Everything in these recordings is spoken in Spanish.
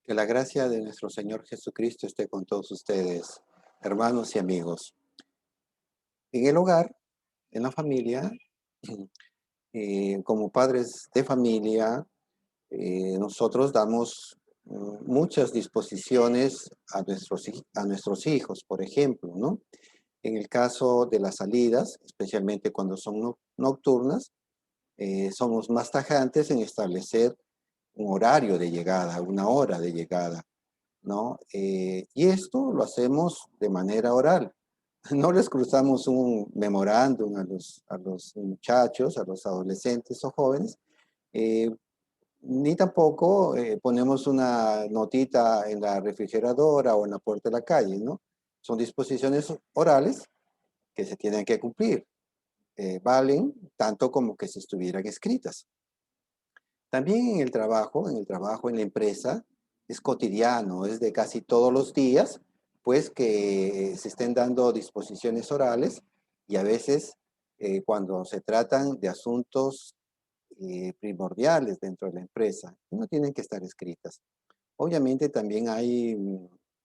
Que la gracia de nuestro Señor Jesucristo esté con todos ustedes, hermanos y amigos. En el hogar, en la familia, como padres de familia, nosotros damos muchas disposiciones a nuestros hijos, por ejemplo, ¿no? En el caso de las salidas, especialmente cuando son nocturnas, somos más tajantes en establecer un horario de llegada, una hora de llegada, ¿no? Y esto lo hacemos de manera oral. No les cruzamos un memorándum a los muchachos, a los adolescentes o jóvenes, eh, ni tampoco ponemos una notita en la refrigeradora o en la puerta de la calle, ¿no? Son disposiciones orales que se tienen que cumplir. Valen tanto como que si estuvieran escritas. También en la empresa, es cotidiano, es de casi todos los días, pues que se estén dando disposiciones orales y a veces cuando se tratan de asuntos primordiales dentro de la empresa, no tienen que estar escritas. Obviamente también hay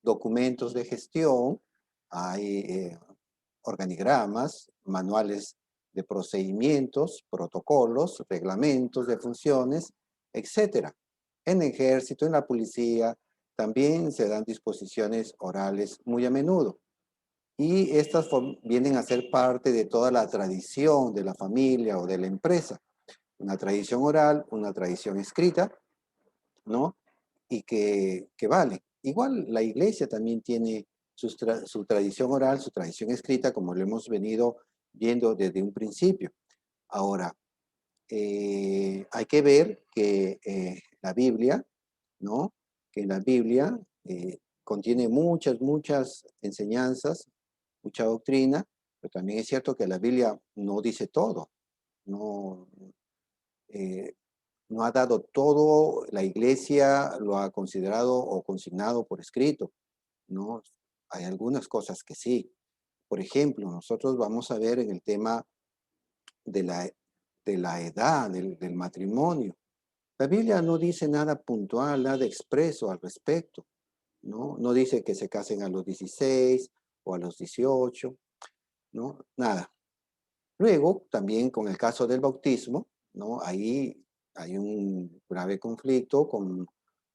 documentos de gestión, hay organigramas, manuales de procedimientos, protocolos, reglamentos de funciones, etcétera. En el ejército, en la policía, también se dan disposiciones orales muy a menudo. Y estas vienen a ser parte de toda la tradición de la familia o de la empresa. Una tradición oral, una tradición escrita, ¿no? Y que vale. Igual la iglesia también tiene su tradición oral, su tradición escrita, como lo hemos venido viendo desde un principio. Ahora, hay que ver que la Biblia, ¿no? Que la Biblia contiene muchas enseñanzas, mucha doctrina, pero también es cierto que la Biblia no dice todo, no, eh, no ha dado todo, la iglesia lo ha considerado o consignado por escrito, ¿no? Hay algunas cosas que sí. Por ejemplo, nosotros vamos a ver en el tema de la edad del matrimonio. La Biblia no dice nada puntual, nada expreso al respecto, ¿no? No dice que se casen a los 16 o a los 18, ¿no? Nada. Luego, también con el caso del bautismo, ¿no? Ahí hay un grave conflicto con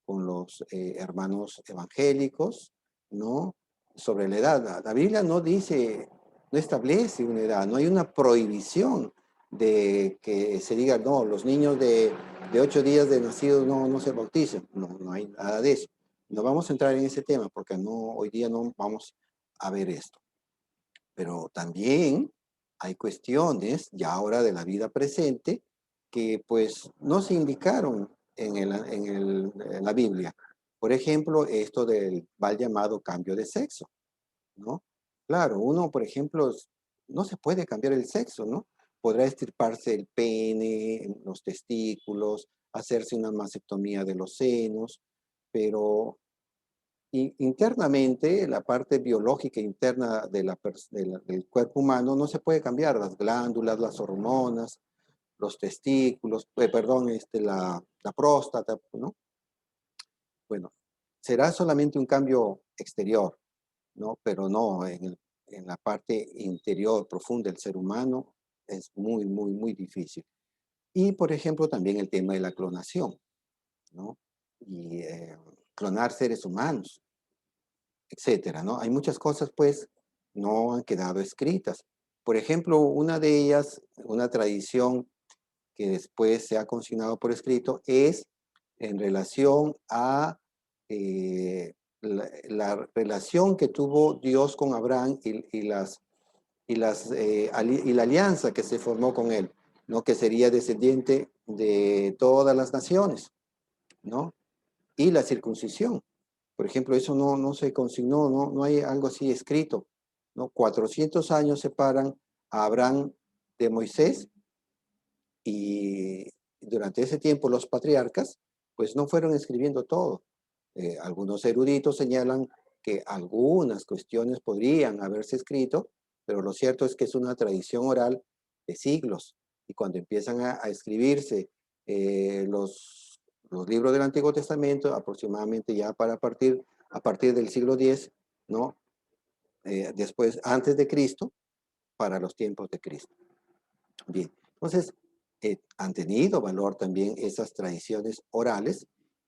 los hermanos evangélicos, ¿no? Sobre la edad. La Biblia no dice, no establece una edad, no hay una prohibición de que se diga, no, los niños de 8 días de nacidos no se bautizan. No, no hay nada de eso. No vamos a entrar en ese tema porque no, hoy día no vamos a ver esto. Pero también hay cuestiones ya ahora de la vida presente que pues no se indicaron en la Biblia. Por ejemplo, esto del mal llamado cambio de sexo, ¿no? Claro, uno, por ejemplo, no se puede cambiar el sexo, ¿no? Podrá estirparse el pene, los testículos, hacerse una mastectomía de los senos, pero y internamente, la parte biológica interna del cuerpo humano no se puede cambiar, las glándulas, las hormonas, los testículos, perdón, la próstata, ¿no? Bueno, será solamente un cambio exterior, ¿no? Pero no, en la parte interior profunda del ser humano es muy difícil. Y, por ejemplo, también el tema de la clonación, ¿no? Y clonar seres humanos, etcétera, ¿no? Hay muchas cosas, pues, no han quedado escritas. Por ejemplo, una de ellas, una tradición que después se ha consignado por escrito, es en relación a la relación que tuvo Dios con Abraham y la alianza que se formó con él, ¿no? Que sería descendiente de todas las naciones, ¿no? Y la circuncisión. Por ejemplo, eso no se consignó, no hay algo así escrito, ¿no? 400 años separan a Abraham de Moisés y durante ese tiempo los patriarcas pues no fueron escribiendo todo. Algunos eruditos señalan que algunas cuestiones podrían haberse escrito, pero lo cierto es que es una tradición oral de siglos y cuando empiezan a escribirse los los libros del Antiguo Testamento, aproximadamente ya a partir del siglo X, ¿no? Después, antes de Cristo, para los tiempos de Cristo. Bien, entonces, han tenido valor también esas tradiciones orales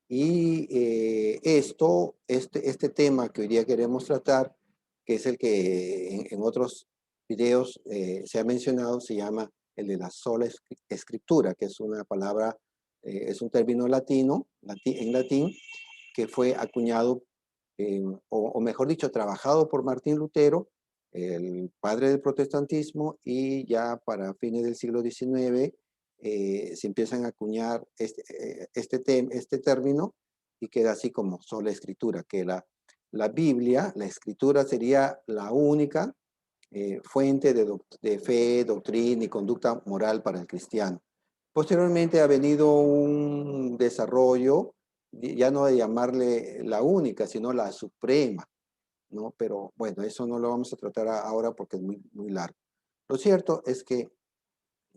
y este tema que hoy día queremos tratar, que es el que en otros videos se ha mencionado, se llama el de la sola escritura, que es una palabra, es un término latino, en latín, que fue acuñado, o mejor dicho, trabajado por Martín Lutero, el padre del protestantismo, y ya para fines del siglo XIX se empiezan a acuñar este término y queda así como sola escritura, que la Biblia, la escritura sería la única fuente de fe, doctrina y conducta moral para el cristiano. Posteriormente ha venido un desarrollo, ya no de llamarle la única, sino la suprema, ¿no? Pero bueno, eso no lo vamos a tratar ahora porque es muy, muy largo. Lo cierto es que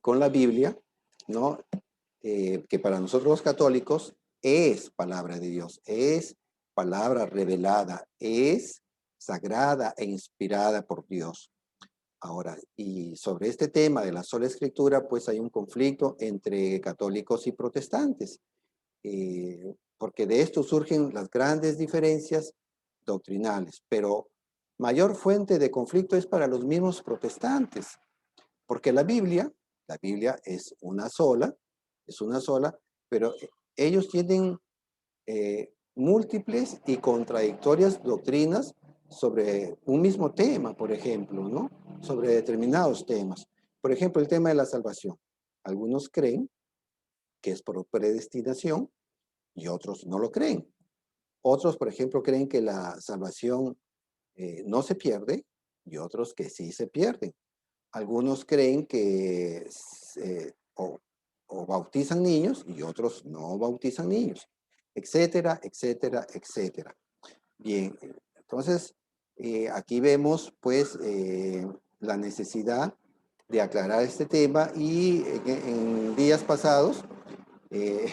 con la Biblia, ¿no? Que para nosotros los católicos es palabra de Dios, es palabra revelada, es sagrada e inspirada por Dios. Ahora, y sobre este tema de la sola escritura, pues hay un conflicto entre católicos y protestantes, porque de esto surgen las grandes diferencias doctrinales, pero mayor fuente de conflicto es para los mismos protestantes, porque la Biblia es una sola, pero ellos tienen múltiples y contradictorias doctrinas sobre un mismo tema, por ejemplo, ¿no? Sobre determinados temas. Por ejemplo, el tema de la salvación. Algunos creen que es por predestinación y otros no lo creen. Otros, por ejemplo, creen que la salvación no se pierde y otros que sí se pierden. Algunos creen que o bautizan niños y otros no bautizan niños, etcétera, etcétera, etcétera. Bien, entonces aquí vemos pues la necesidad de aclarar este tema y en días pasados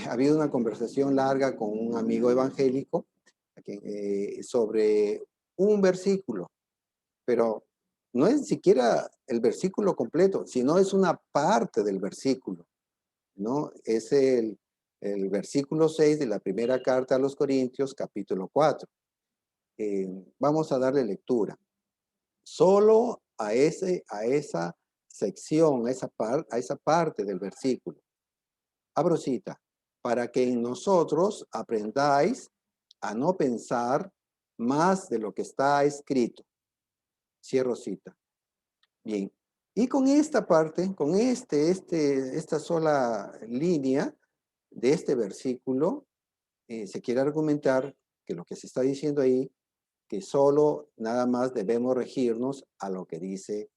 ha habido una conversación larga con un amigo evangélico sobre un versículo, pero no es siquiera el versículo completo, sino es una parte del versículo, ¿no? Es el versículo 6 de la primera carta a los Corintios, capítulo 4. Vamos a darle lectura. Solo a esa sección, a esa parte del versículo. Abro cita. Para que en nosotros aprendáis a no pensar más de lo que está escrito. Cierro cita. Bien. Y con esta parte, con esta sola línea de este versículo, se quiere argumentar que lo que se está diciendo ahí, que solo nada más debemos regirnos a lo que dice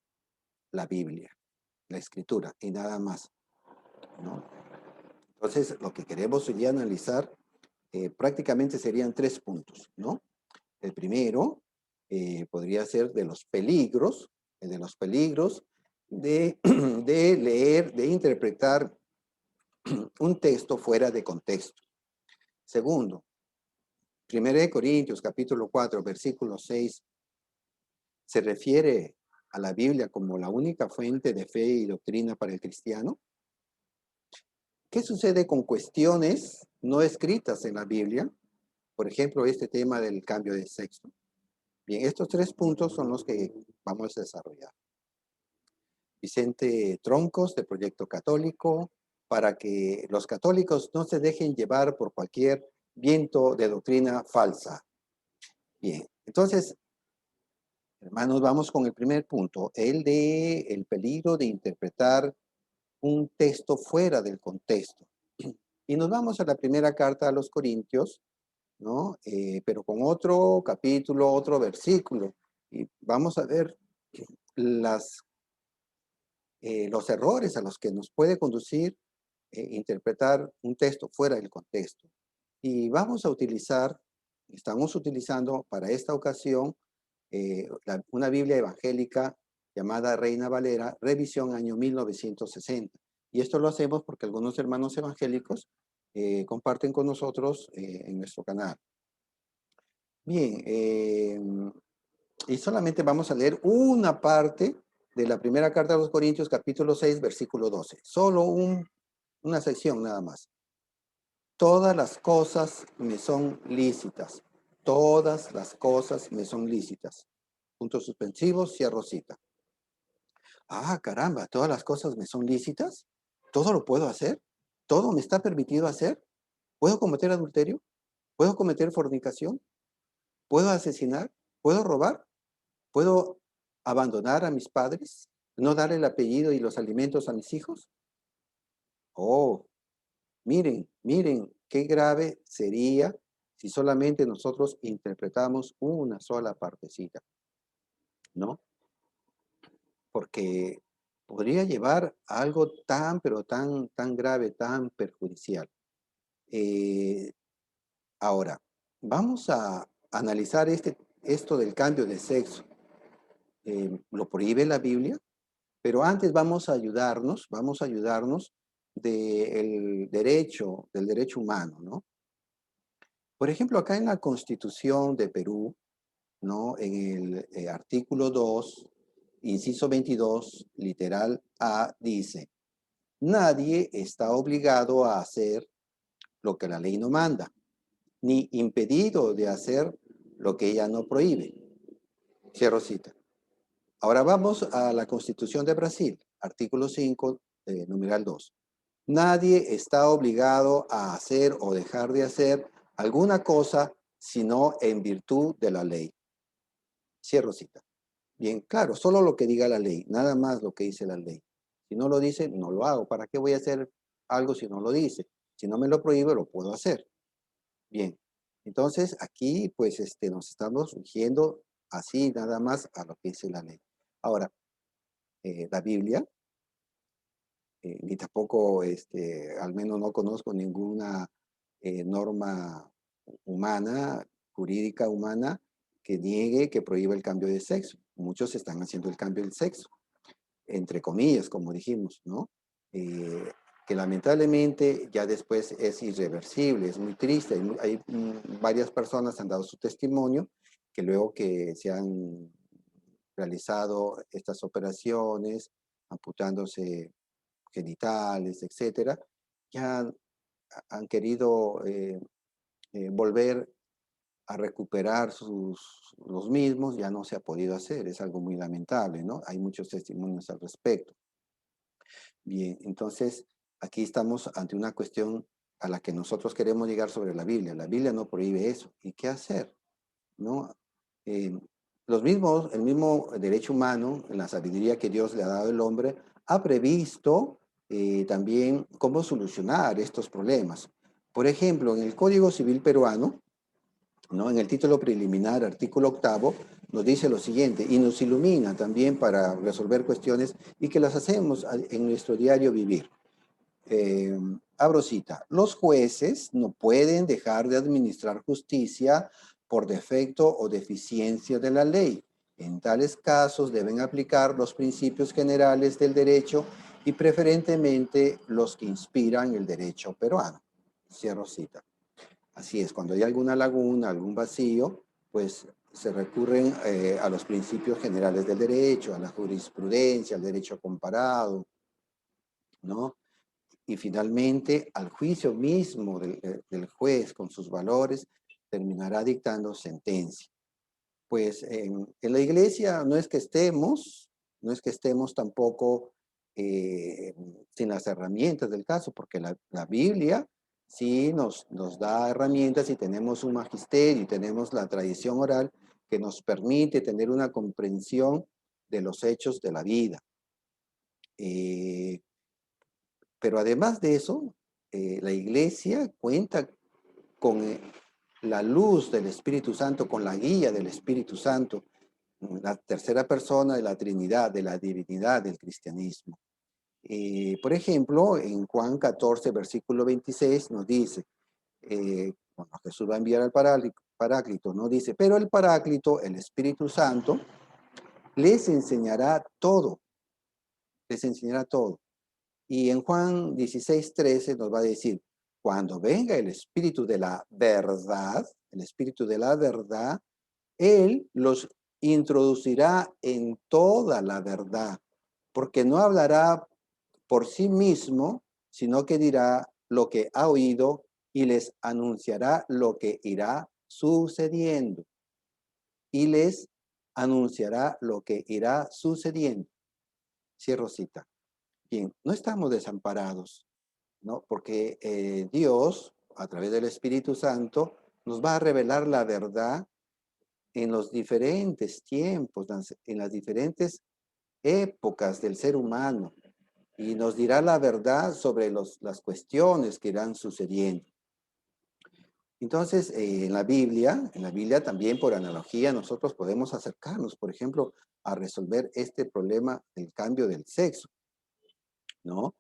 la Biblia, la Escritura, y nada más, ¿no? Entonces, lo que queremos hoy día analizar prácticamente serían tres puntos, ¿no? El primero podría ser de los peligros de leer, de interpretar un texto fuera de contexto. Segundo, 1 Corintios capítulo 4, versículo 6, se refiere a la Biblia como la única fuente de fe y doctrina para el cristiano. ¿Qué sucede con cuestiones no escritas en la Biblia? Por ejemplo, este tema del cambio de sexo. Bien, estos tres puntos son los que vamos a desarrollar. Vicente Troncos, de Proyecto Católico, para que los católicos no se dejen llevar por cualquier viento de doctrina falsa. Bien, entonces, hermanos, vamos con el primer punto, el de el peligro de interpretar un texto fuera del contexto. Y nos vamos a la primera carta a los Corintios, ¿no? Pero con otro capítulo, otro versículo. Y vamos a ver las, los errores a los que nos puede conducir interpretar un texto fuera del contexto. Y estamos utilizando para esta ocasión una Biblia evangélica llamada Reina Valera, revisión año 1960. Y esto lo hacemos porque algunos hermanos evangélicos comparten con nosotros en nuestro canal. Bien, y solamente vamos a leer una parte de la primera carta a los Corintios, capítulo 6, versículo 12. Solo una sección nada más. Todas las cosas me son lícitas. Todas las cosas me son lícitas. Puntos suspensivos, cierro cita. Ah, caramba, todas las cosas me son lícitas. ¿Todo lo puedo hacer? ¿Todo me está permitido hacer? ¿Puedo cometer adulterio? ¿Puedo cometer fornicación? ¿Puedo asesinar? ¿Puedo robar? ¿Puedo abandonar a mis padres? ¿No darle el apellido y los alimentos a mis hijos? Oh, miren, qué grave sería si solamente nosotros interpretamos una sola partecita, ¿no? Porque podría llevar a algo tan, pero tan grave, tan perjudicial. Eh, Ahora, vamos a analizar esto del cambio de sexo. ¿Lo prohíbe la Biblia? Pero antes vamos a ayudarnos del derecho humano, ¿no? Por ejemplo, acá en la Constitución de Perú, ¿no? En el artículo 2, inciso 22, literal A, dice, nadie está obligado a hacer lo que la ley no manda, ni impedido de hacer lo que ella no prohíbe. Cierro cita. Ahora vamos a la Constitución de Brasil, artículo 5, numeral 2. Nadie está obligado a hacer o dejar de hacer alguna cosa sino en virtud de la ley. Cierro cita. Bien, claro, solo lo que diga la ley, nada más lo que dice la ley. Si no lo dice, no lo hago. ¿Para qué voy a hacer algo si no lo dice? Si no me lo prohíbe, lo puedo hacer. Bien, entonces aquí pues nos estamos rigiendo así nada más a lo que dice la ley. Ahora, la Biblia, ni tampoco, al menos no conozco ninguna norma humana, jurídica humana, que niegue, que prohíba el cambio de sexo. Muchos están haciendo el cambio del sexo, entre comillas, como dijimos, ¿no? Que lamentablemente ya después es irreversible, es muy triste. Varias personas han dado su testimonio que luego que se han realizado estas operaciones, amputándose genitales, etcétera, ya han querido volver a recuperar los mismos, ya no se ha podido hacer, es algo muy lamentable, ¿no? Hay muchos testimonios al respecto. Bien, entonces aquí estamos ante una cuestión a la que nosotros queremos llegar sobre la Biblia. La Biblia no prohíbe eso. ¿Y qué hacer? ¿No? Eh, el mismo derecho humano, en la sabiduría que Dios le ha dado al hombre, ha previsto también cómo solucionar estos problemas. Por ejemplo, en el Código Civil peruano, ¿no? En el título preliminar, artículo 8, nos dice lo siguiente, y nos ilumina también para resolver cuestiones y que las hacemos en nuestro diario vivir. Abro cita, los jueces no pueden dejar de administrar justicia por defecto o deficiencia de la ley. En tales casos deben aplicar los principios generales del derecho y preferentemente los que inspiran el derecho peruano. Cierro cita. Así es, cuando hay alguna laguna, algún vacío, pues se recurren a los principios generales del derecho, a la jurisprudencia, al derecho comparado, ¿no? Y finalmente al juicio mismo del juez con sus valores terminará dictando sentencia. Pues en la iglesia no es que estemos tampoco sin las herramientas del caso, porque la Biblia sí nos da herramientas y tenemos un magisterio y tenemos la tradición oral que nos permite tener una comprensión de los hechos de la vida. Eh, pero además de eso, la iglesia cuenta con la luz del Espíritu Santo, con la guía del Espíritu Santo, la tercera persona de la Trinidad, de la divinidad del cristianismo. Por ejemplo, en Juan 14, versículo 26 nos dice, cuando Jesús va a enviar al Paráclito, nos dice, pero el Paráclito, el Espíritu Santo, les enseñará todo, les enseñará todo. Y en Juan 16, 13 nos va a decir, Cuando venga el Espíritu de la verdad, el Espíritu de la verdad, Él los introducirá en toda la verdad, porque no hablará por sí mismo, sino que dirá lo que ha oído y les anunciará lo que irá sucediendo. Y les anunciará lo que irá sucediendo. Cierro cita. Bien, no estamos desamparados, ¿no? Porque Dios, a través del Espíritu Santo, nos va a revelar la verdad en los diferentes tiempos, en las diferentes épocas del ser humano, y nos dirá la verdad sobre las cuestiones que irán sucediendo. Entonces, en la Biblia también por analogía nosotros podemos acercarnos, por ejemplo, a resolver este problema del cambio del sexo, ¿no?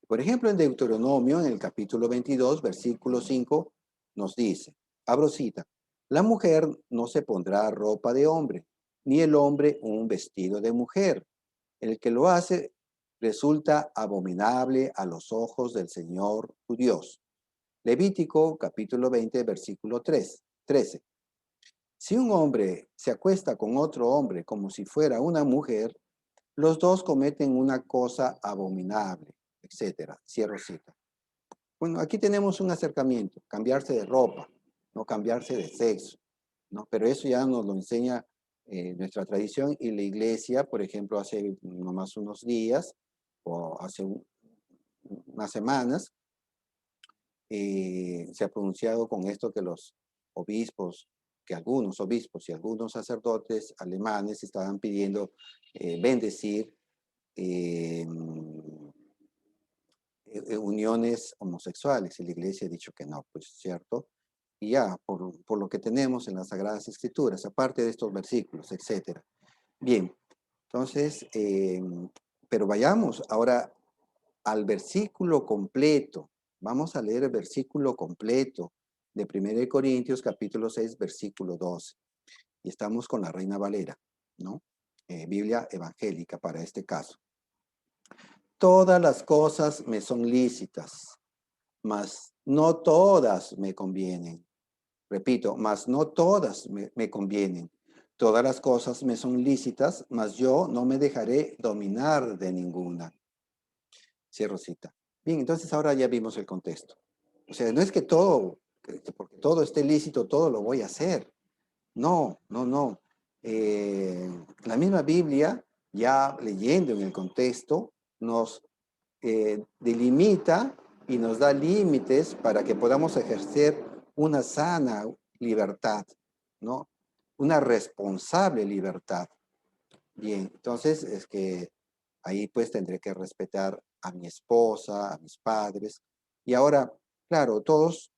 Por ejemplo, en Deuteronomio, en el capítulo 22, versículo 5, nos dice, abro cita, la mujer no se pondrá ropa de hombre, ni el hombre un vestido de mujer. El que lo hace resulta abominable a los ojos del Señor tu Dios. Levítico capítulo 20, versículo 13. Si un hombre se acuesta con otro hombre como si fuera una mujer, los dos cometen una cosa abominable, etcétera. Cierro cita. Bueno, aquí tenemos un acercamiento, cambiarse de ropa, no cambiarse de sexo, ¿no? Pero eso ya nos lo enseña nuestra tradición y la iglesia, por ejemplo, hace nomás unos días o hace unas semanas, se ha pronunciado con esto que los obispos, que algunos obispos y algunos sacerdotes alemanes estaban pidiendo bendecir eh, uniones homosexuales, y la iglesia ha dicho que no, pues cierto, y ya, por lo que tenemos en las Sagradas Escrituras, aparte de estos versículos, etcétera. Bien, entonces, pero vayamos ahora al versículo completo. Vamos a leer el versículo completo de 1 Corintios capítulo 6, versículo 12. Y estamos con la Reina Valera, ¿no? Biblia evangélica para este caso. Todas las cosas me son lícitas, mas no todas me convienen. Repito, mas no todas me convienen. Todas las cosas me son lícitas, mas yo no me dejaré dominar de ninguna. Cierro cita. Bien, entonces ahora ya vimos el contexto. O sea, no es que todo, porque todo esté lícito, todo lo voy a hacer. No, no, no. La misma Biblia, ya leyendo en el contexto, nos delimita y nos da límites para que podamos ejercer una sana libertad, ¿no? Una responsable libertad. Bien, entonces es que ahí pues tendré que respetar a mi esposa, a mis padres. Y ahora, claro, todos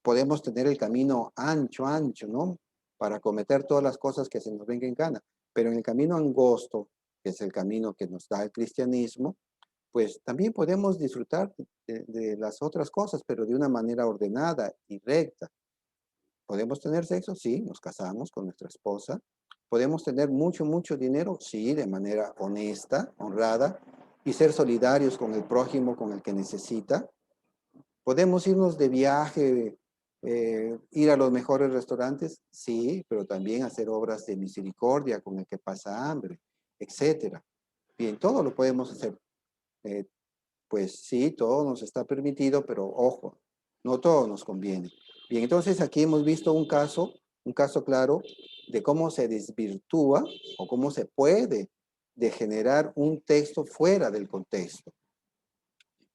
podemos tener el camino ancho, ancho, ¿no? Para cometer todas las cosas que se nos venga en gana. Pero en el camino angosto, que es el camino que nos da el cristianismo, pues también podemos disfrutar de las otras cosas, pero de una manera ordenada y recta. ¿Podemos tener sexo? Sí, nos casamos con nuestra esposa. ¿Podemos tener mucho, mucho dinero? Sí, de manera honesta, honrada, y ser solidarios con el prójimo, con el que necesita. ¿Podemos irnos de viaje, ir a los mejores restaurantes? Sí, pero también hacer obras de misericordia con el que pasa hambre, etcétera. Bien, todo lo podemos hacer. Eh, pues sí, todo nos está permitido, pero ojo, no todo nos conviene. Bien, entonces aquí hemos visto un caso claro de cómo se desvirtúa o cómo se puede degenerar un texto fuera del contexto.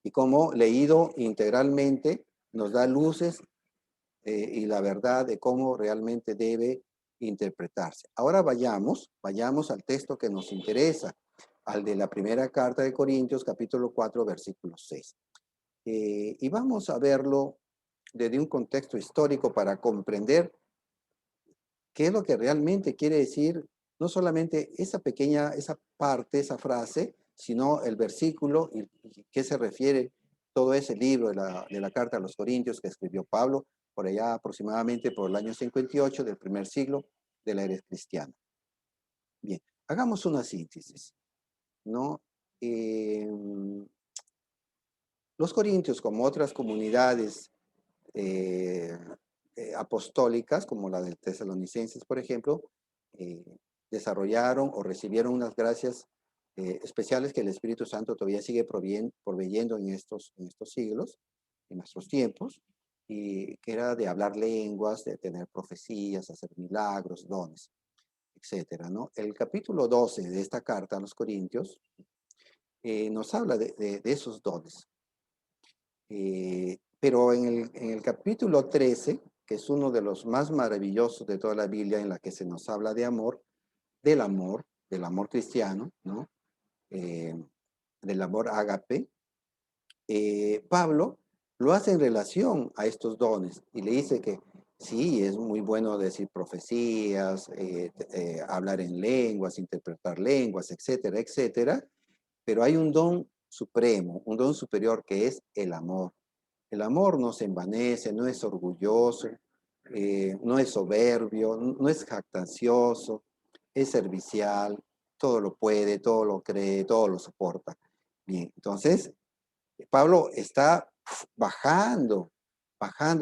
Y cómo leído integralmente nos da luces y la verdad de cómo realmente debe interpretarse. Ahora vayamos al texto que nos interesa, al de la primera carta de Corintios, capítulo 4, versículo 6. Y vamos a verlo desde un contexto histórico para comprender qué es lo que realmente quiere decir, no solamente esa pequeña, esa parte, esa frase, sino el versículo y qué se refiere todo ese libro de la carta a los Corintios que escribió Pablo por allá aproximadamente por el año 58 del primer siglo de la era cristiana. Bien, hagamos una síntesis, ¿no? Los corintios, como otras comunidades eh, apostólicas, como la de Tesalonicenses, por ejemplo, eh, desarrollaron o recibieron unas gracias especiales que el Espíritu Santo todavía sigue proveyendo en estos siglos, en nuestros tiempos, y que era de hablar lenguas, de tener profecías, hacer milagros, dones, etcétera, ¿no? El capítulo 12 de esta carta a los Corintios nos habla de esos dones. Pero en el capítulo 13, que es uno de los más maravillosos de toda la Biblia, en la que se nos habla de amor, del amor cristiano, ¿no? Eh, del amor ágape, Pablo lo hace en relación a estos dones y le dice que sí, es muy bueno decir profecías, hablar en lenguas, interpretar lenguas, etcétera, etcétera, pero hay un don supremo, un don superior que es el amor. El amor no se envanece, no es orgulloso, no es soberbio, no es jactancioso, es servicial, todo lo puede, todo lo cree, todo lo soporta. Bien, entonces Pablo está bajando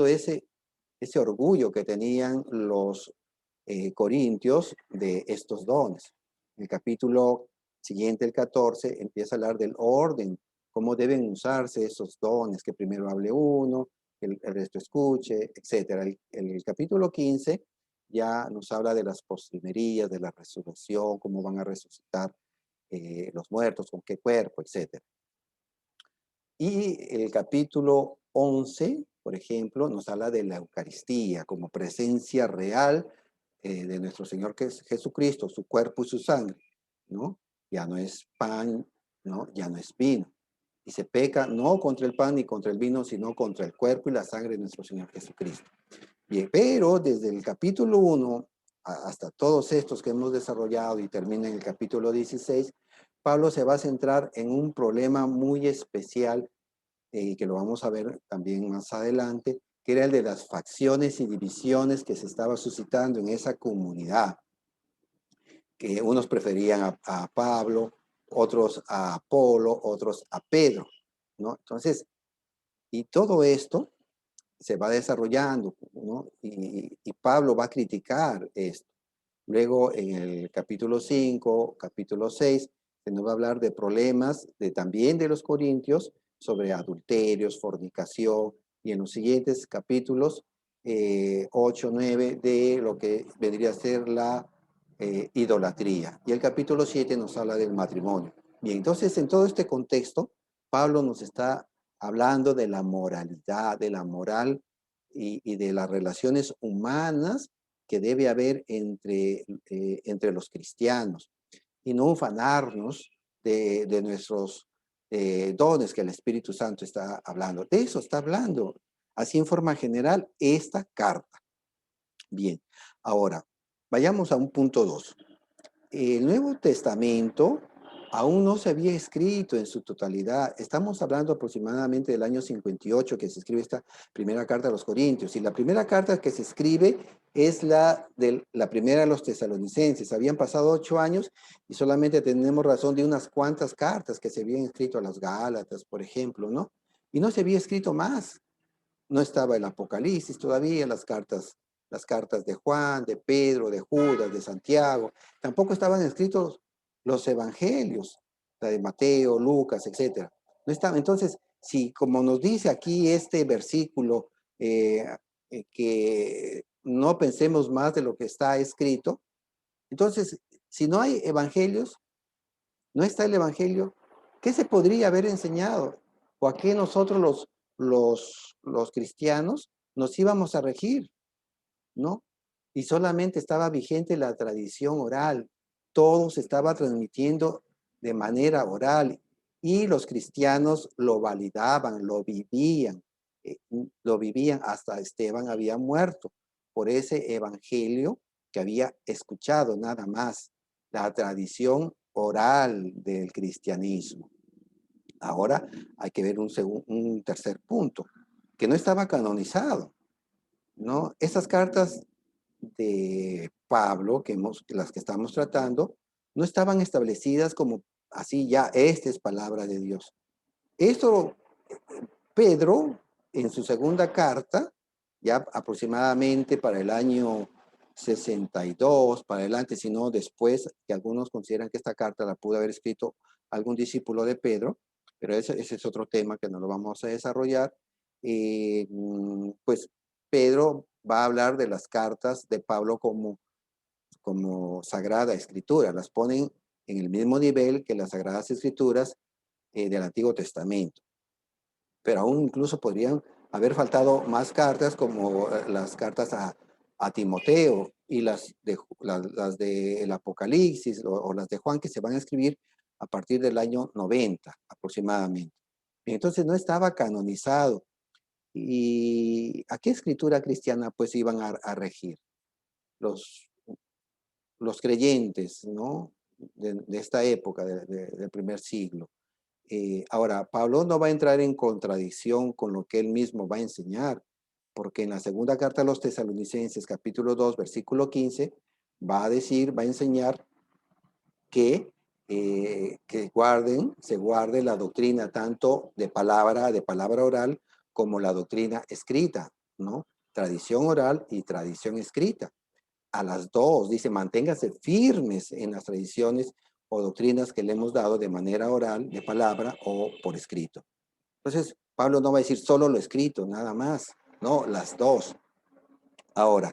ese orgullo que tenían los corintios de estos dones. El capítulo siguiente, el 14, empieza a hablar del orden, cómo deben usarse esos dones, que primero hable uno, que el resto escuche, etc. El capítulo 15 ya nos habla de las postrimerías, de la resurrección, cómo van a resucitar los muertos, con qué cuerpo, etc. Y el capítulo 11, por ejemplo, nos habla de la Eucaristía como presencia real de nuestro Señor Jesucristo, su cuerpo y su sangre, ¿no? Ya no es pan, ¿no? Ya no es vino. Y se peca no contra el pan ni contra el vino, sino contra el cuerpo y la sangre de nuestro Señor Jesucristo. Bien, pero desde el capítulo 1 hasta todos estos que hemos desarrollado y termina en el capítulo 16, Pablo se va a centrar en un problema muy especial que lo vamos a ver también más adelante, que era el de las facciones y divisiones que se estaba suscitando en esa comunidad, que unos preferían a Pablo, otros a Apolo, otros a Pedro, ¿no? Entonces, y todo esto se va desarrollando, ¿no? Y Pablo va a criticar esto. Luego, en el capítulo 5, capítulo 6, se nos va a hablar de problemas también de los corintios sobre adulterios, fornicación, y en los siguientes capítulos 8, 9, de lo que vendría a ser la idolatría. Y el capítulo 7 nos habla del matrimonio. Bien, entonces en todo este contexto, Pablo nos está hablando de la moralidad, de la moral y de las relaciones humanas que debe haber entre los cristianos y no ufanarnos de nuestros dones que el Espíritu Santo está hablando. De eso está hablando, así en forma general, esta carta. Bien, ahora, vayamos a un punto 2. El Nuevo Testamento aún no se había escrito en su totalidad. Estamos hablando aproximadamente del año 58 que se escribe esta primera carta a los Corintios. Y la primera carta que se escribe es la primera a los tesalonicenses. Habían pasado 8 años y solamente tenemos razón de unas cuantas cartas que se habían escrito a las Gálatas, por ejemplo, ¿no? Y no se había escrito más. No estaba el Apocalipsis todavía, las cartas de Juan, de Pedro, de Judas, de Santiago. Tampoco estaban escritos los evangelios, la de Mateo, Lucas, etcétera. No estaba. Entonces, si como nos dice aquí este versículo, que no pensemos más de lo que está escrito, entonces, si no hay evangelios, no está el evangelio, ¿qué se podría haber enseñado? ¿O a qué nosotros los cristianos nos íbamos a regir? ¿No? Y solamente estaba vigente la tradición oral. Todo se estaba transmitiendo de manera oral y los cristianos lo validaban, eh, lo vivían hasta Esteban había muerto por ese evangelio que había escuchado nada más, la tradición oral del cristianismo. Ahora hay que ver un tercer punto, que no estaba canonizado, ¿no? Esas cartas de Pablo, las que estamos tratando, no estaban establecidas como así ya, esta es palabra de Dios. Esto, Pedro, en su segunda carta, ya aproximadamente para el año 62, para adelante, sino después, que algunos consideran que esta carta la pudo haber escrito algún discípulo de Pedro, pero ese es otro tema que no lo vamos a desarrollar. Pues Pedro va a hablar de las cartas de Pablo como Sagrada Escritura, las ponen en el mismo nivel que las Sagradas Escrituras del Antiguo Testamento. Pero aún incluso podrían haber faltado más cartas como las cartas a Timoteo y las de el Apocalipsis o las de Juan que se van a escribir a partir del año 90 aproximadamente. Entonces no estaba canonizado. ¿Y a qué escritura cristiana pues iban a regir los, los creyentes, ¿no? De esta época, del primer siglo? Ahora, Pablo no va a entrar en contradicción con lo que él mismo va a enseñar, porque en la segunda carta a los Tesalonicenses, capítulo 2, versículo 15, va a decir, va a enseñar que se guarde la doctrina tanto de palabra oral, como la doctrina escrita, ¿no? Tradición oral y tradición escrita. A las dos, dice, manténgase firmes en las tradiciones o doctrinas que le hemos dado de manera oral, de palabra o por escrito. Entonces, Pablo no va a decir solo lo escrito, nada más, no, las dos. Ahora,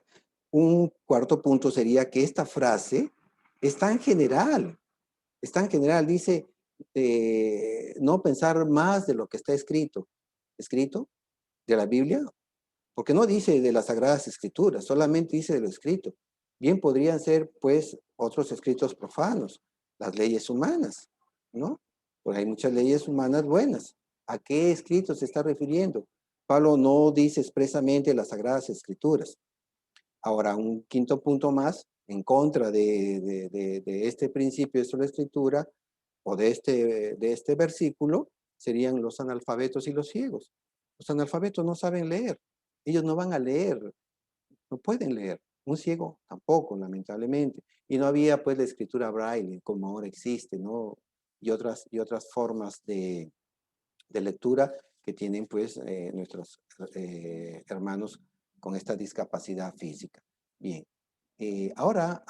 un cuarto punto sería que esta frase es tan general, dice, no pensar más de lo que está escrito de la Biblia, porque no dice de las Sagradas Escrituras, solamente dice de lo escrito. Bien podrían ser, pues, otros escritos profanos, las leyes humanas, ¿no? Porque hay muchas leyes humanas buenas. ¿A qué escrito se está refiriendo? Pablo no dice expresamente las Sagradas Escrituras. Ahora, un quinto punto más, en contra de este principio de la escritura o de este versículo, serían los analfabetos y los ciegos. Los analfabetos no saben leer. Ellos no van a leer, no pueden leer. Un ciego tampoco, lamentablemente. Y no había pues la escritura braille como ahora existe, ¿no? Y otras formas de lectura que tienen pues nuestros hermanos con esta discapacidad física. Bien, ahora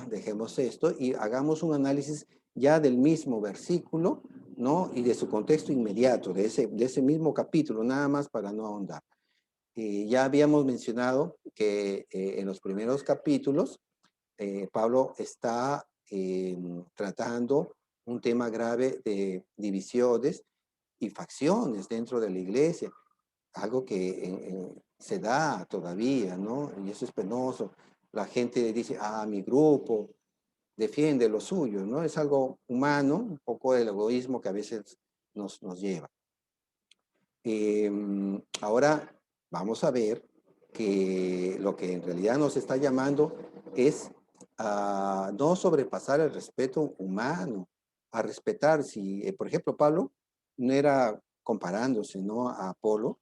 dejemos esto y hagamos un análisis ya del mismo versículo, ¿no? Y de su contexto inmediato, de ese mismo capítulo, nada más para no ahondar. Ya habíamos mencionado que en los primeros capítulos Pablo está tratando un tema grave de divisiones y facciones dentro de la iglesia, algo que se da todavía, ¿no? Y eso es penoso. La gente dice, mi grupo defiende lo suyo, ¿no? Es algo humano, un poco el egoísmo que a veces nos lleva. Ahora vamos a ver que lo que en realidad nos está llamando es a no sobrepasar el respeto humano, a respetar. Si, por ejemplo, Pablo no era comparándose, ¿no? A Apolo.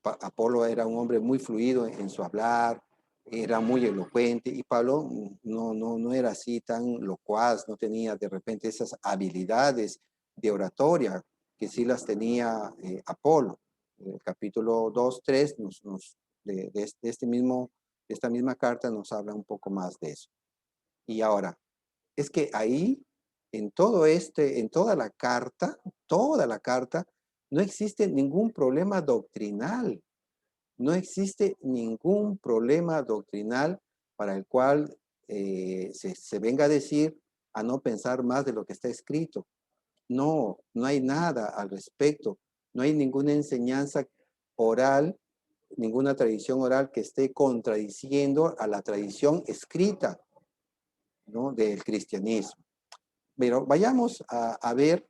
Apolo era un hombre muy fluido en su hablar, era muy elocuente, y Pablo no era así tan locuaz, no tenía de repente esas habilidades de oratoria que sí las tenía Apolo. El capítulo 2, 3 de esta misma carta nos habla un poco más de eso. Y ahora, es que ahí, en toda la carta, no existe ningún problema doctrinal. No existe ningún problema doctrinal para el cual se venga a decir a no pensar más de lo que está escrito. No hay nada al respecto. No hay ninguna enseñanza oral, ninguna tradición oral que esté contradiciendo a la tradición escrita, ¿no? Del cristianismo. Pero vayamos a ver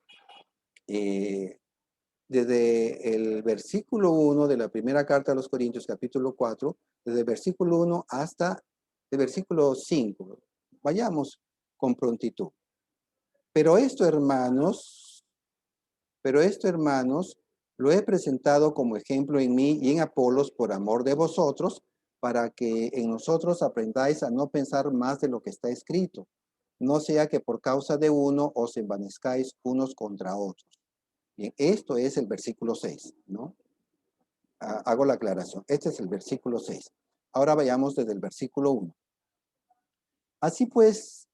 desde el versículo 1 de la primera carta a los Corintios, capítulo 4, desde el versículo 1 hasta el versículo 5. Vayamos con prontitud. Pero esto, hermanos, lo he presentado como ejemplo en mí y en Apolos por amor de vosotros, para que en nosotros aprendáis a no pensar más de lo que está escrito, no sea que por causa de uno os envanezcáis unos contra otros. Bien, esto es el versículo 6, ¿no? hago la aclaración. Este es el versículo 6. Ahora vayamos desde el versículo 1. Así pues,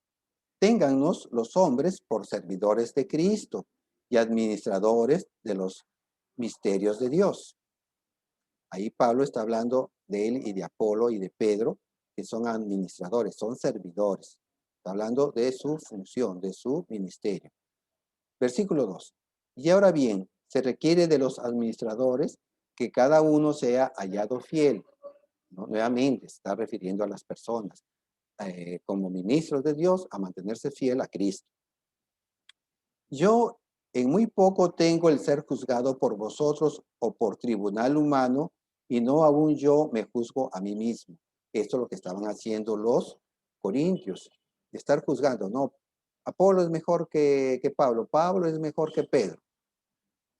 téngannos los hombres por servidores de Cristo y administradores de los misterios de Dios. Ahí Pablo está hablando de él y de Apolo y de Pedro, que son administradores, son servidores. Está hablando de su función, de su ministerio. Versículo 2. Y ahora bien, se requiere de los administradores que cada uno sea hallado fiel, ¿no? Nuevamente, está refiriendo a las personas, como ministros de Dios, a mantenerse fiel a Cristo. Yo en muy poco tengo el ser juzgado por vosotros o por tribunal humano, y no aún yo me juzgo a mí mismo. Esto es lo que estaban haciendo los corintios, de estar juzgando. No, Apolo es mejor que Pablo, Pablo es mejor que Pedro.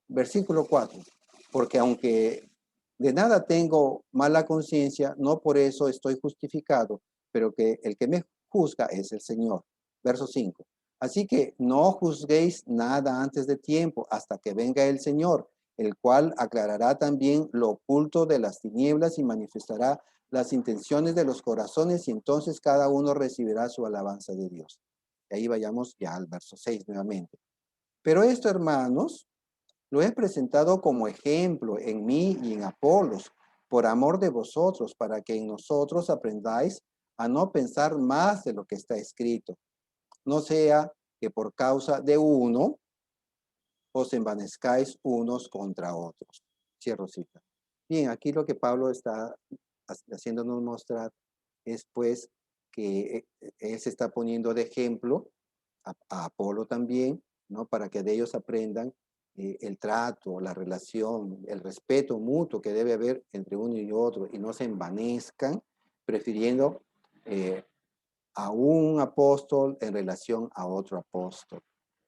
Versículo 4. Porque aunque de nada tengo mala conciencia, no por eso estoy justificado, pero que el que me juzga es el Señor. Verso 5. Así que no juzguéis nada antes de tiempo, hasta que venga el Señor, el cual aclarará también lo oculto de las tinieblas y manifestará las intenciones de los corazones, y entonces cada uno recibirá su alabanza de Dios. Y ahí vayamos ya al verso 6 nuevamente. Pero esto, hermanos, lo he presentado como ejemplo en mí y en Apolos, por amor de vosotros, para que en nosotros aprendáis a no pensar más de lo que está escrito. No sea que por causa de uno os envanezcáis unos contra otros. Cierro cita. Bien, aquí lo que Pablo está haciéndonos mostrar es pues que él se está poniendo de ejemplo a Apolo también, ¿no? Para que de ellos aprendan el trato, la relación, el respeto mutuo que debe haber entre uno y otro, y no se envanezcan prefiriendo a un apóstol en relación a otro apóstol.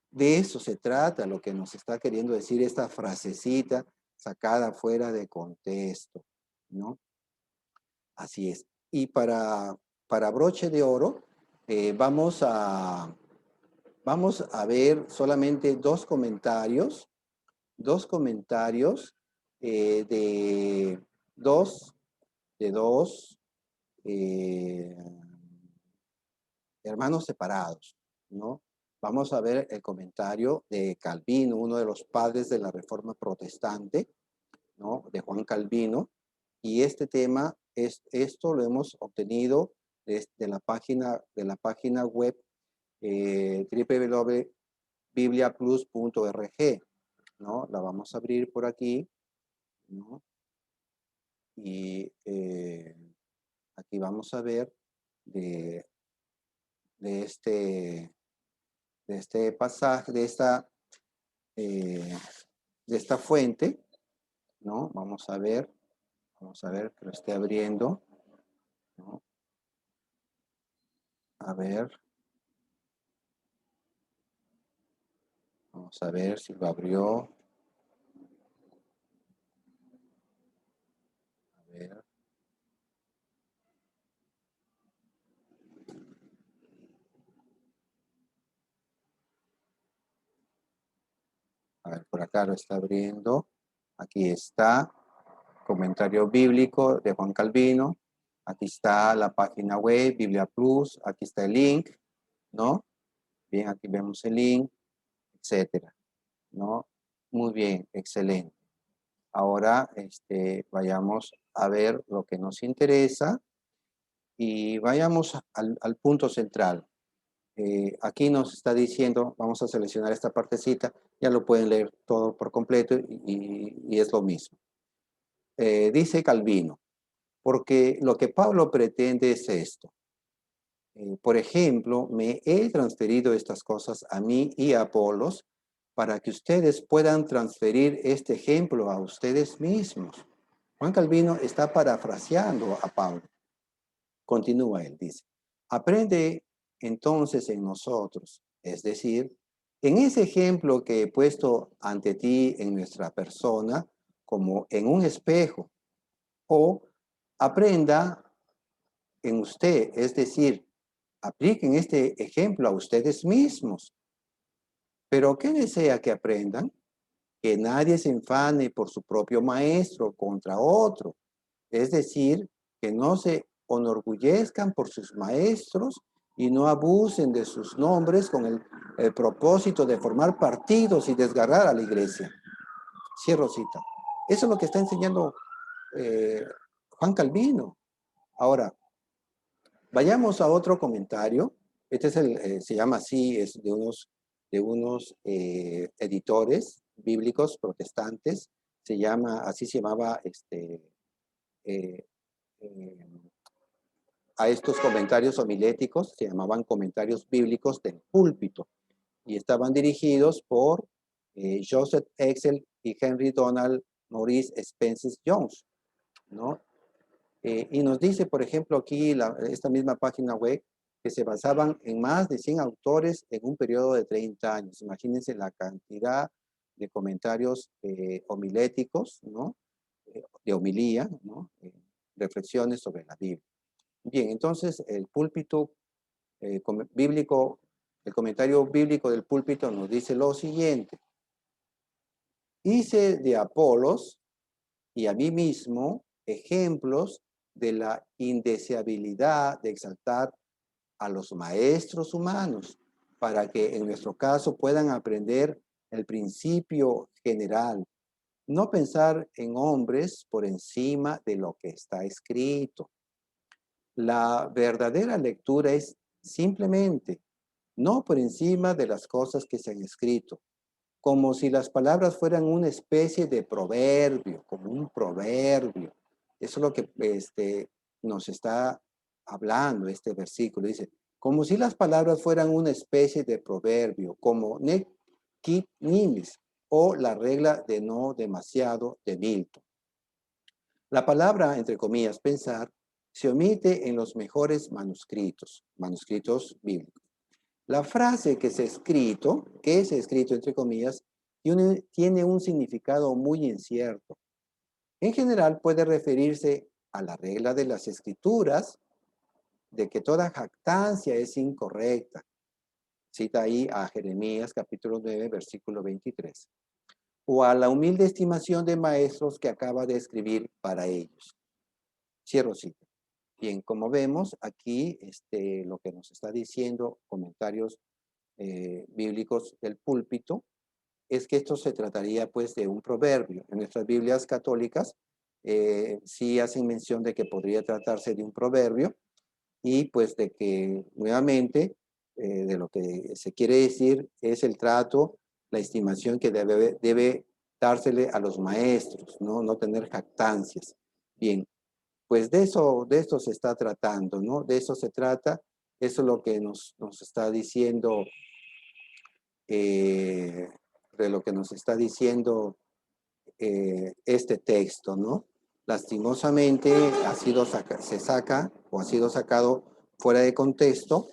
De eso se trata lo que nos está queriendo decir esta frasecita sacada fuera de contexto, ¿no? Así es. Y para broche de oro, vamos a ver solamente dos comentarios de dos eh, hermanos separados, ¿no? Vamos a ver el comentario de Calvino, uno de los padres de la Reforma Protestante, ¿no? De Juan Calvino. Y este tema, esto lo hemos obtenido desde la página web www.bibliaplus.org, ¿no? La vamos a abrir por aquí, ¿no? Y aquí vamos a ver de, de este pasaje, de esta fuente, ¿no? Vamos a ver que lo esté abriendo, ¿no? A ver, vamos a ver si lo abrió. A ver. A ver, por acá lo está abriendo. Aquí está, comentario bíblico de Juan Calvino. Aquí está la página web, Biblia Plus. Aquí está el link, ¿no? Bien, aquí vemos el link, etcétera, ¿no? Muy bien, excelente. Ahora, vayamos a ver lo que nos interesa y vayamos al punto central. Aquí nos está diciendo, vamos a seleccionar esta partecita, ya lo pueden leer todo por completo y es lo mismo. Dice Calvino, porque lo que Pablo pretende es esto. Por ejemplo, me he transferido estas cosas a mí y a Apolos para que ustedes puedan transferir este ejemplo a ustedes mismos. Juan Calvino está parafraseando a Pablo. Continúa él, dice, aprende entonces en nosotros, es decir, en ese ejemplo que he puesto ante ti en nuestra persona, como en un espejo, o aprenda en usted, es decir, apliquen este ejemplo a ustedes mismos. Pero ¿qué desea que aprendan? que nadie se enfane por su propio maestro contra otro. Es decir, que no se enorgullezcan por sus maestros y no abusen de sus nombres con el propósito de formar partidos y desgarrar a la iglesia. Cierro cita. Eso es lo que está enseñando Juan Calvino. Ahora, vayamos a otro comentario. Este es se llama así, es de unos editores bíblicos protestantes. Así se llamaba eh, eh, a estos comentarios homiléticos, se llamaban comentarios bíblicos del púlpito y estaban dirigidos por Joseph Excel y Henry Donald Maurice Spencer Jones, ¿no? Y nos dice, por ejemplo, aquí esta misma página web, que se basaban en más de 100 autores en un periodo de 30 años. Imagínense la cantidad de comentarios homiléticos, ¿no? De homilía, ¿no? Reflexiones sobre la Biblia. Bien, entonces el púlpito bíblico, el comentario bíblico del púlpito nos dice lo siguiente: hice de Apolos y a mí mismo ejemplos de la indeseabilidad de exaltar a los maestros humanos, para que en nuestro caso puedan aprender el principio general, no pensar en hombres por encima de lo que está escrito. La verdadera lectura es simplemente no por encima de las cosas que se han escrito, como si las palabras fueran una especie de proverbio, como un proverbio. Eso es lo que nos está hablando este versículo. Dice, como si las palabras fueran una especie de proverbio, como nec quid nimis, o la regla de no demasiado de Milton. La palabra, entre comillas, pensar, se omite en los mejores manuscritos bíblicos. La frase que es escrito entre comillas, tiene un significado muy incierto. En general puede referirse a la regla de las escrituras de que toda jactancia es incorrecta. Cita ahí a Jeremías capítulo 9, versículo 23. O a la humilde estimación de maestros que acaba de escribir para ellos. Cierro cita. Bien, como vemos aquí, lo que nos está diciendo comentarios bíblicos del púlpito, es que esto se trataría pues de un proverbio. En nuestras Biblias católicas sí hacen mención de que podría tratarse de un proverbio y pues de que nuevamente de lo que se quiere decir es el trato, la estimación que debe dársele a los maestros, ¿no? No tener jactancias. Bien, pues de esto se está tratando, ¿no? De eso se trata, eso es lo que nos está diciendo de lo que nos está diciendo este texto, ¿no? Lastimosamente se saca o ha sido sacado fuera de contexto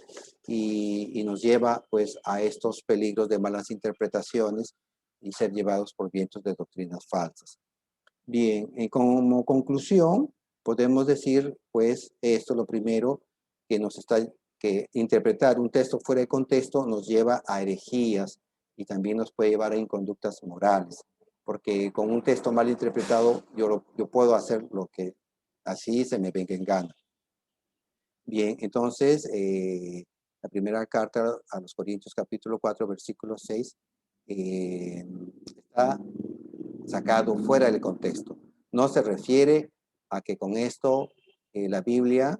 y nos lleva pues a estos peligros de malas interpretaciones y ser llevados por vientos de doctrinas falsas. Bien, como conclusión podemos decir pues esto lo primero que interpretar un texto fuera de contexto nos lleva a herejías y también nos puede llevar a inconductas morales, porque con un texto mal interpretado yo puedo hacer lo que así se me venga en gana. Bien, entonces la primera carta a los Corintios capítulo 4 versículo 6 está sacado fuera del contexto. No se refiere a que con esto la Biblia,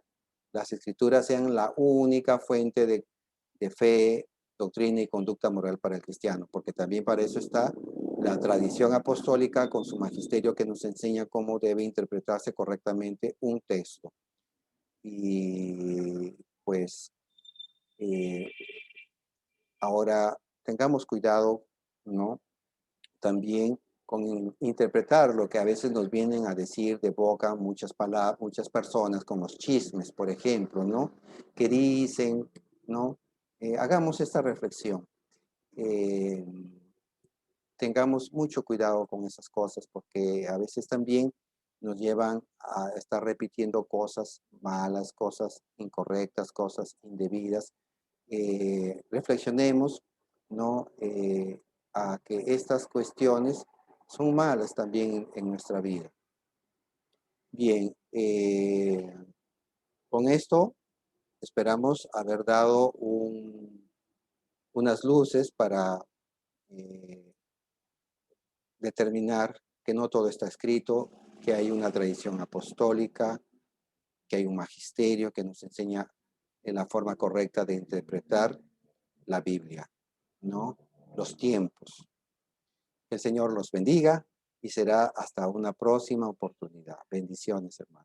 las escrituras sean la única fuente de fe, doctrina y conducta moral para el cristiano, porque también para eso está la tradición apostólica con su magisterio que nos enseña cómo debe interpretarse correctamente un texto. Y pues ahora tengamos cuidado, ¿no? También con interpretar lo que a veces nos vienen a decir de boca muchas personas, como los chismes, por ejemplo, ¿no? Que dicen, ¿no? Hagamos esta reflexión. Eh, Tengamos mucho cuidado con esas cosas, porque a veces también nos llevan a estar repitiendo cosas malas, cosas incorrectas, cosas indebidas. Reflexionemos, ¿no? A que estas cuestiones son malas también en nuestra vida. Bien, con esto esperamos haber dado unas luces para determinar que no todo está escrito, que hay una tradición apostólica, que hay un magisterio que nos enseña en la forma correcta de interpretar la Biblia, ¿no? Los tiempos. Que el Señor los bendiga y será hasta una próxima oportunidad. Bendiciones, hermanos.